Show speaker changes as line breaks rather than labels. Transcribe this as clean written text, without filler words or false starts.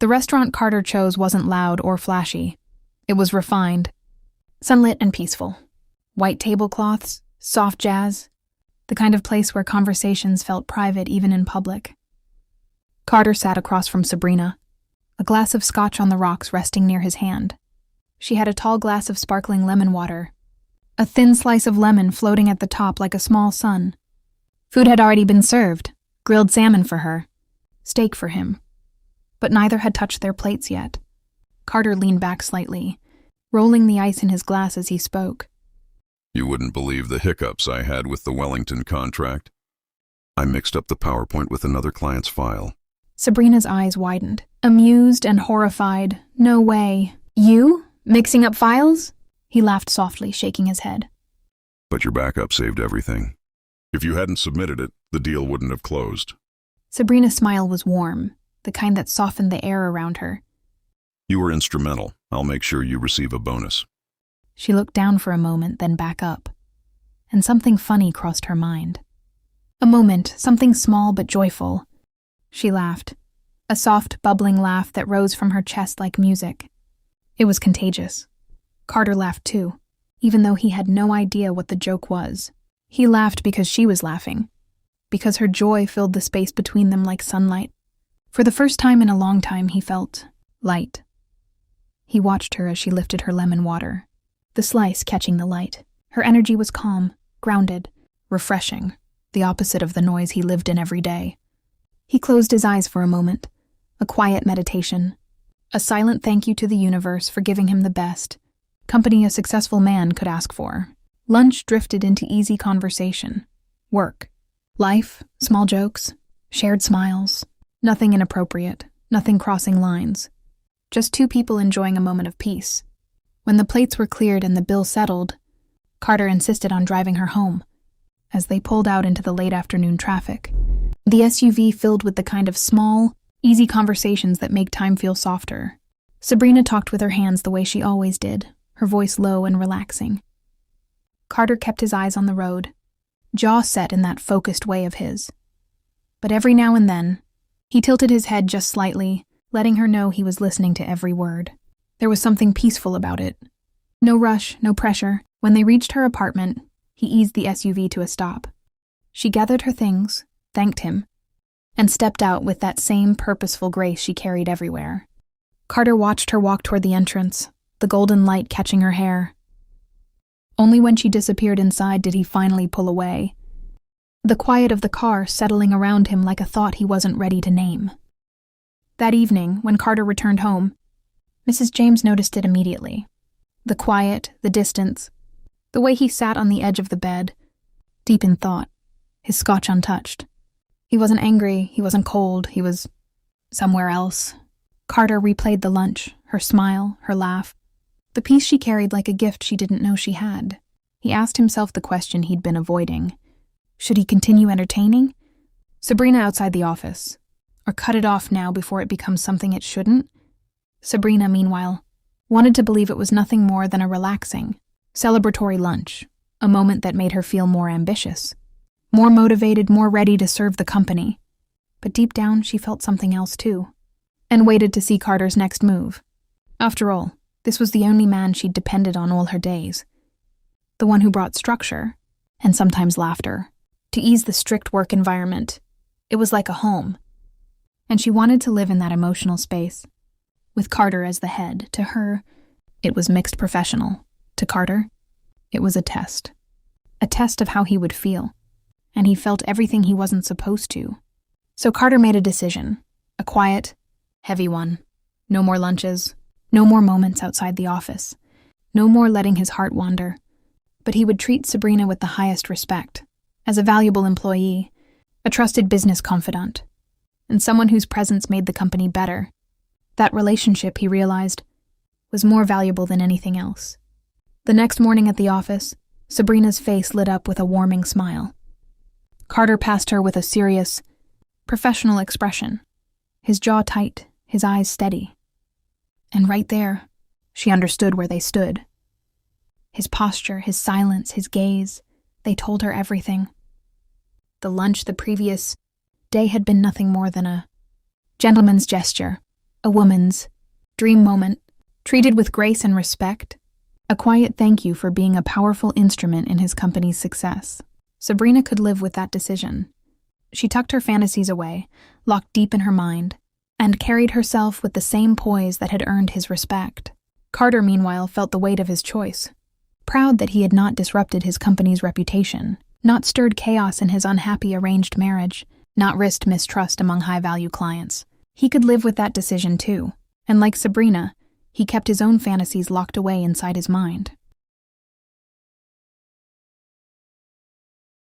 The restaurant Carter chose wasn't loud or flashy. It was refined, sunlit and peaceful. White tablecloths, soft jazz, the kind of place where conversations felt private even in public. Carter sat across from Sabrina, a glass of scotch on the rocks resting near his hand. She had a tall glass of sparkling lemon water, a thin slice of lemon floating at the top like a small sun. Food had already been served, grilled salmon for her, steak for him. But neither had touched their plates yet. Carter leaned back slightly, rolling the ice in his glass as he spoke.
You wouldn't believe the hiccups I had with the Wellington contract. I mixed up the PowerPoint with another client's file.
Sabrina's eyes widened, amused and horrified. No way. You? Mixing up files? He laughed softly, shaking his head.
But your backup saved everything. If you hadn't submitted it, the deal wouldn't have closed.
Sabrina's smile was warm, the kind that softened the air around her.
You were instrumental. I'll make sure you receive a bonus.
She looked down for a moment, then back up. And something funny crossed her mind. A moment, something small but joyful. She laughed, a soft, bubbling laugh that rose from her chest like music. It was contagious. Carter laughed too, even though he had no idea what the joke was. He laughed because she was laughing, because her joy filled the space between them like sunlight. For the first time in a long time, he felt light. He watched her as she lifted her lemon water, the slice catching the light. Her energy was calm, grounded, refreshing, the opposite of the noise he lived in every day. He closed his eyes for a moment, a quiet meditation, a silent thank you to the universe for giving him the best company a successful man could ask for. Lunch drifted into easy conversation. Work, life, small jokes, shared smiles. Nothing inappropriate, nothing crossing lines. Just two people enjoying a moment of peace. When the plates were cleared and the bill settled, Carter insisted on driving her home. As they pulled out into the late afternoon traffic, the SUV filled with the kind of small, easy conversations that make time feel softer. Sabrina talked with her hands the way she always did, her voice low and relaxing. Carter kept his eyes on the road, jaw set in that focused way of his. But every now and then, he tilted his head just slightly, letting her know he was listening to every word. There was something peaceful about it. No rush, no pressure. When they reached her apartment, he eased the SUV to a stop. She gathered her things, thanked him, and stepped out with that same purposeful grace she carried everywhere. Carter watched her walk toward the entrance, the golden light catching her hair. Only when she disappeared inside did he finally pull away, the quiet of the car settling around him like a thought he wasn't ready to name. That evening, when Carter returned home, Mrs. James noticed it immediately. The quiet, the distance, the way he sat on the edge of the bed, deep in thought, his scotch untouched. He wasn't angry, he wasn't cold, he was somewhere else. Carter replayed the lunch, her smile, her laugh, the peace she carried like a gift she didn't know she had. He asked himself the question he'd been avoiding. Should he continue entertaining Sabrina outside the office, or cut it off now before it becomes something it shouldn't? Sabrina, meanwhile, wanted to believe it was nothing more than a relaxing, celebratory lunch, a moment that made her feel more ambitious, more motivated, more ready to serve the company. But deep down, she felt something else too, and waited to see Carter's next move. After all, this was the only man she'd depended on all her days, the one who brought structure, and sometimes laughter, to ease the strict work environment. It was like a home, and she wanted to live in that emotional space. With Carter as the head, to her, it was mixed professional. To Carter, it was a test of how he would feel, and he felt everything he wasn't supposed to. So Carter made a decision, a quiet, heavy one. No more lunches, no more moments outside the office, no more letting his heart wander. But he would treat Sabrina with the highest respect, as a valuable employee, a trusted business confidant, and someone whose presence made the company better. That relationship, he realized, was more valuable than anything else. The next morning at the office, Sabrina's face lit up with a warming smile. Carter passed her with a serious, professional expression, his jaw tight, his eyes steady. And right there, she understood where they stood. His posture, his silence, his gaze, they told her everything. The lunch the previous day had been nothing more than a gentleman's gesture, A woman's dream moment, treated with grace and respect. A quiet thank you for being a powerful instrument in his company's success. Sabrina could live with that decision. She tucked her fantasies away, locked deep in her mind, and carried herself with the same poise that had earned his respect. Carter, meanwhile, felt the weight of his choice. Proud that he had not disrupted his company's reputation, not stirred chaos in his unhappy arranged marriage, not risked mistrust among high-value clients. He could live with that decision too, and like Sabrina, he kept his own fantasies locked away inside his mind.